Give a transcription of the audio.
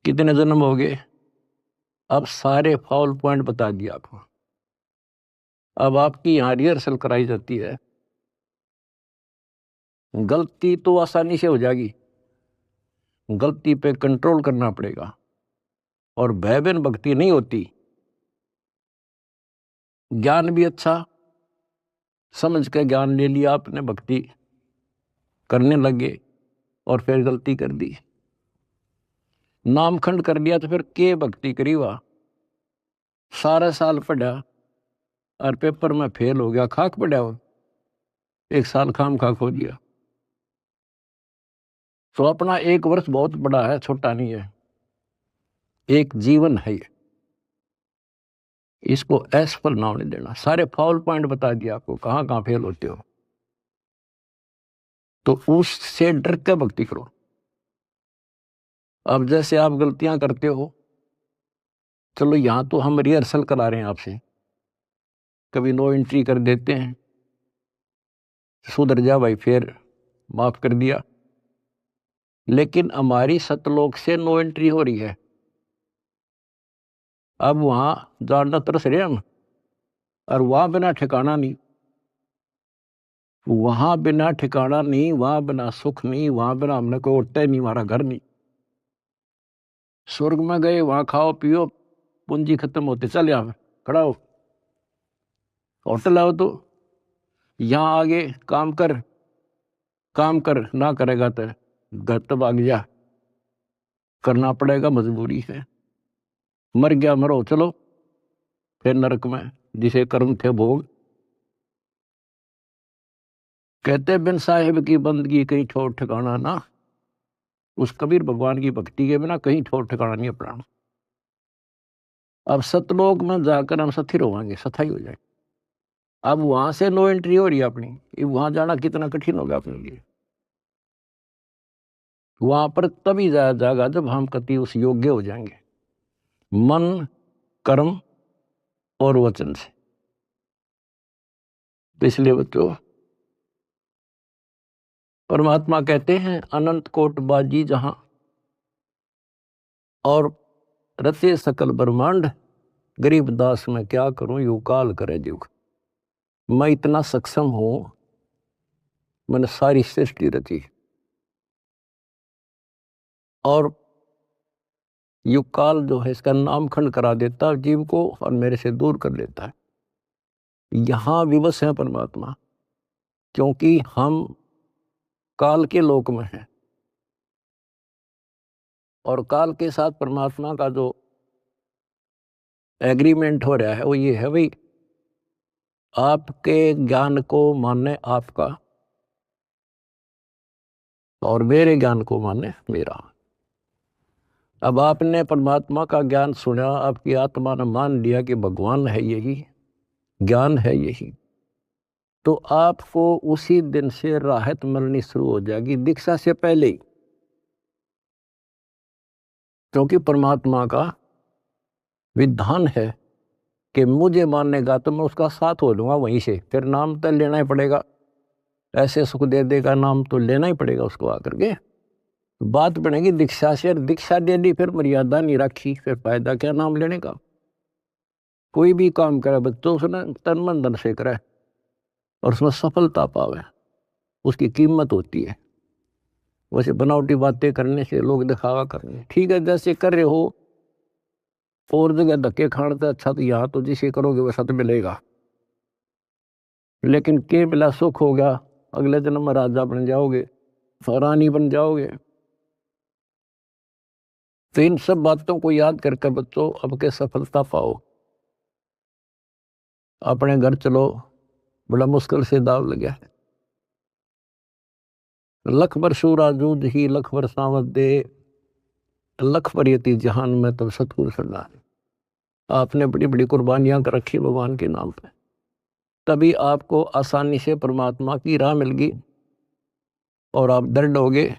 कितने जन्म हो गए। अब सारे फाउल पॉइंट बता दिया आपको। अब आपकी यहाँ रिहर्सल कराई जाती है। गलती तो आसानी से हो जाएगी, गलती पे कंट्रोल करना पड़ेगा। और भयबीन भक्ति नहीं होती। ज्ञान भी अच्छा समझ के ज्ञान ले लिया आपने, भक्ति करने लगे और फिर गलती कर दी, नामखंड कर लिया, तो फिर के भक्ति करी हुआ। सारा साल पढ़ा और पेपर में फेल हो गया, खाक पड़ा हो, एक साल खाम खा खो दिया। तो अपना एक वर्ष बहुत बड़ा है, छोटा नहीं है, एक जीवन है ये। इसको असफल नाम नहीं देना। सारे फाउल पॉइंट बता दिया आपको, कहां कहां फेल होते हो। तो उससे डर के भक्ति करो। अब जैसे आप गलतियां करते हो, चलो यहां तो हम रिहर्सल करा रहे हैं आपसे, कभी नो एंट्री कर देते हैं, सुधर जा भाई, फिर माफ कर दिया। लेकिन हमारी सतलोक से नो एंट्री हो रही है, अब वहां जानना तरस रहे हम। और वहां बिना ठिकाना नहीं, वहां बिना ठिकाना नहीं, वहां बिना सुख नहीं, वहां बिना हमने कोई उठता ही नहीं, हमारा घर नहीं। स्वर्ग में गए, वहां खाओ पियो, पूंजी खत्म होते चल यहाँ खड़ा हो, होटल आओ तो यहाँ आगे काम कर, काम कर ना करेगा तो घर तो भाग जा, करना पड़ेगा, मजबूरी है। मर गया मरो, चलो फिर नरक में जिसे कर्म थे भोग। कहते बिन साहिब की बंदगी कहीं ठोर ठिकाना ना। उस कबीर भगवान की भक्ति के बिना कहीं ठोर ठिकाना नहीं अपनाना। अब सतलोक में जाकर हम स्थिर होंगे, सथाई हो जाए। अब वहां से नो एंट्री हो रही है अपनी, वहां जाना कितना कठिन होगा अपने लिए। वहां पर तभी जाया जाएगा जब हम कति उस योग्य हो जाएंगे, मन कर्म और वचन से। तो इसलिए बच्चों, परमात्मा कहते हैं अनंत कोट बाजी जहां और रचे सकल ब्रह्मांड, गरीब दास मैं क्या करूं यू काल करे जुग। मैं इतना सक्षम हूं, मैंने सारी सृष्टि रची और यू काल जो है इसका नामखंड करा देता जीव को और मेरे से दूर कर लेता है। यहां विवश है परमात्मा, क्योंकि हम काल के लोक में हैं। और काल के साथ परमात्मा का जो एग्रीमेंट हो रहा है वो ये है भाई, आपके ज्ञान को माने आपका और मेरे ज्ञान को माने मेरा। अब आपने परमात्मा का ज्ञान सुना, आपकी आत्मा ने मान लिया कि भगवान है यही, ज्ञान है यही, तो आपको उसी दिन से राहत मिलनी शुरू हो जाएगी, दीक्षा से पहले ही। क्योंकि परमात्मा का विधान है कि मुझे मानेगा तो मैं उसका साथ हो लूंगा वहीं से, फिर नाम तो लेना ही पड़ेगा, ऐसे सुख दे देगा नाम तो लेना ही पड़ेगा उसको आकर के। बात बनेगी दीक्षा से, दीक्षा दे दी फिर मर्यादा नहीं रखी, फिर फायदा क्या नाम लेने का। कोई भी काम करे बच्चों उसने तन मन धन से करे और उसमें सफलता पावे, उसकी कीमत होती है। वैसे बनावटी बातें करने से, लोग दिखावा करने, ठीक है जैसे कर रहे हो और जगह धक्के खाने से अच्छा तो यहाँ तो जिसे करोगे वैसा तो मिलेगा। लेकिन के मिला सुख हो गया, अगले जन्म में राजा बन जाओगे, रानी बन जाओगे। तो इन सब बातों को याद करके बच्चों अब के सफलता पाओ। अपने घर चलो, बड़ा मुश्किल से दाव लगा है। लख बर सूरा जूझ ही लख बर सावत दे, लख बर यति जहान में तब सतगुरु सरदार। आपने बड़ी बड़ी कुर्बानियां कर रखी भगवान के नाम पे, तभी आपको आसानी से परमात्मा की राह मिल गई और आप दृढ़ हो गए